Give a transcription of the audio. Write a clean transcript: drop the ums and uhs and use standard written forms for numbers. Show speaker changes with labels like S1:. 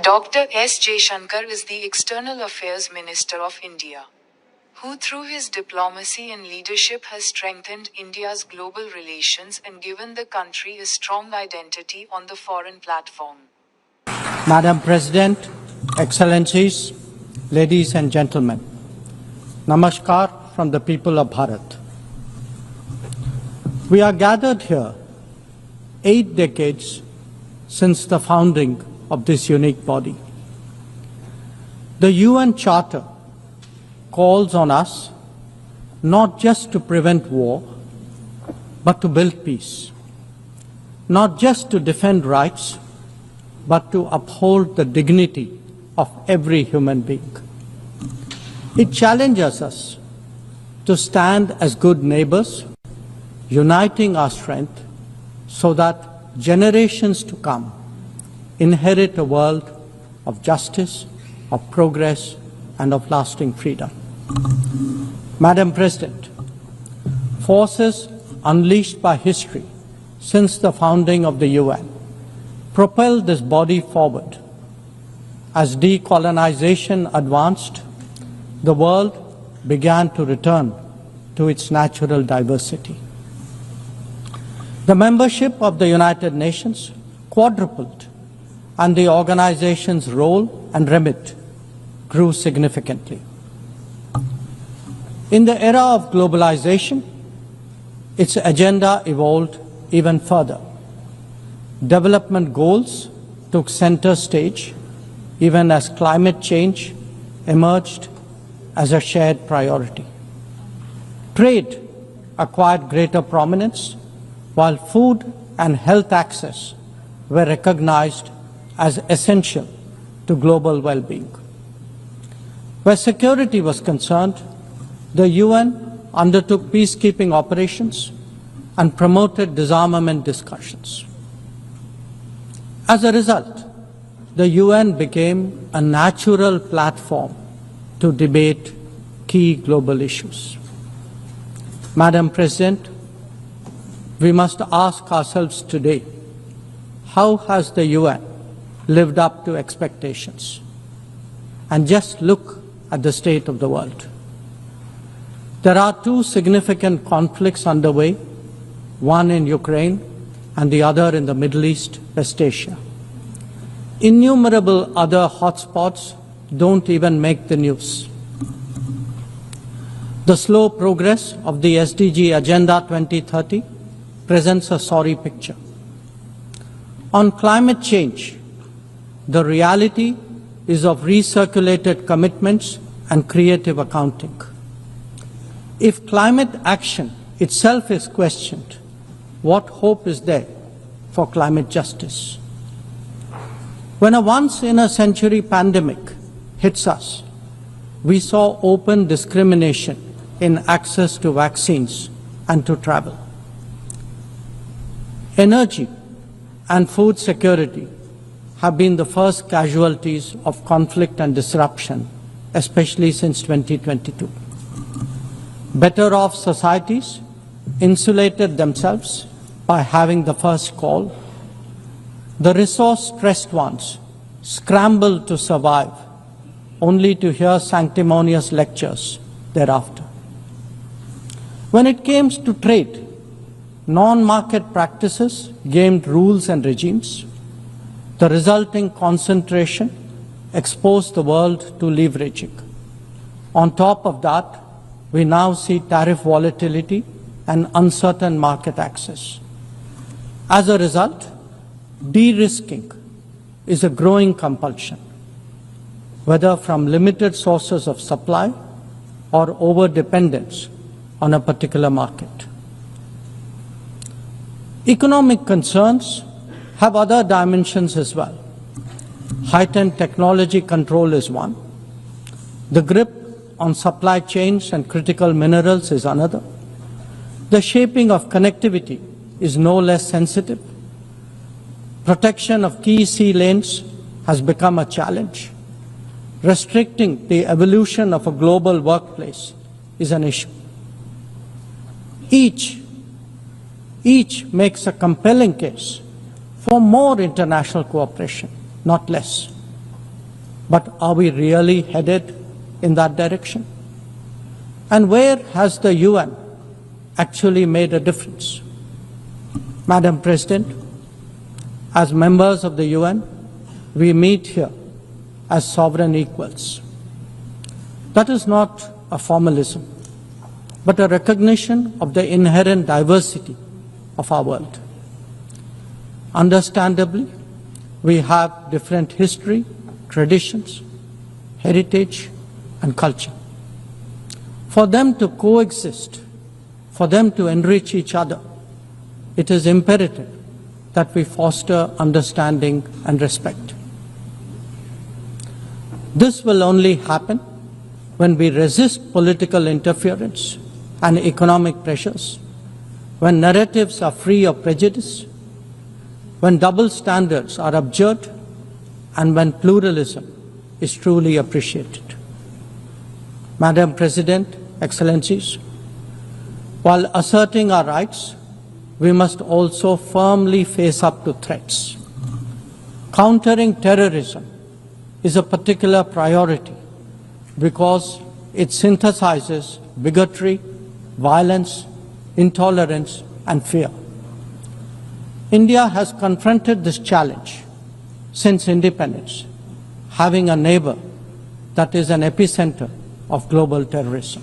S1: Dr. S. Jaishankar is the External Affairs Minister of India, who through his diplomacy and leadership has strengthened India's global relations and given the country a strong identity on the foreign platform.
S2: Madam President, Excellencies, ladies and gentlemen, Namaskar from the people of Bharat. We are gathered here 8 decades since the founding of this unique body. The UN Charter calls on us not just to prevent war, but to build peace, not just to defend rights, but to uphold the dignity of every human being. It challenges us to stand as good neighbors, uniting our strength so that generations to come inherit a world of justice, of progress, and of lasting freedom. Madam President, forces unleashed by history since the founding of the UN propelled this body forward. As decolonization advanced, the world began to return to its natural diversity. The membership of the United Nations quadrupled, and the organization's role and remit grew significantly. In the era of globalization, its agenda evolved even further. Development goals took center stage, even as climate change emerged as a shared priority. Trade acquired greater prominence, while food and health access were recognized as essential to global well-being. Where security was concerned, the UN undertook peacekeeping operations and promoted disarmament discussions. As a result, the UN became a natural platform to debate key global issues. Madam President, we must ask ourselves today, how has the UN lived up to expectations? And just look at the state of the world. There are 2 significant conflicts underway, one in Ukraine and the other in the Middle East, West Asia. Innumerable other hotspots don't even make the news. The slow progress of the SDG Agenda 2030 presents a sorry picture. On climate change, the reality is of recirculated commitments and creative accounting. If climate action itself is questioned, what hope is there for climate justice? When a once-in-a-century pandemic hits us, we saw open discrimination in access to vaccines and to travel. Energy and food security have been the first casualties of conflict and disruption, especially since 2022. Better off societies insulated themselves by having the first call. The resource-stressed ones scrambled to survive, only to hear sanctimonious lectures thereafter. When it came to trade, non-market practices gamed rules and regimes. The resulting concentration exposed the world to leveraging. On top of that, we now see tariff volatility and uncertain market access. As a result, de-risking is a growing compulsion, whether from limited sources of supply or over-dependence on a particular market. Economic concerns have other dimensions as well. Heightened technology control is one. The grip on supply chains and critical minerals is another. The shaping of connectivity is no less sensitive. Protection of key sea lanes has become a challenge. Restricting the evolution of a global workplace is an issue. Each makes a compelling case for more international cooperation, not less. But are we really headed in that direction? And where has the UN actually made a difference? Madam President, as members of the UN, we meet here as sovereign equals. That is not a formalism, but a recognition of the inherent diversity of our world. Understandably, we have different history, traditions, heritage, and culture. For them to coexist, for them to enrich each other, it is imperative that we foster understanding and respect. This will only happen when we resist political interference and economic pressures, when narratives are free of prejudice, when double standards are abjured, and when pluralism is truly appreciated. Madam President, Excellencies, while asserting our rights, we must also firmly face up to threats. Countering terrorism is a particular priority because it synthesizes bigotry, violence, intolerance, and fear. India has confronted this challenge since independence, having a neighbor that is an epicenter of global terrorism.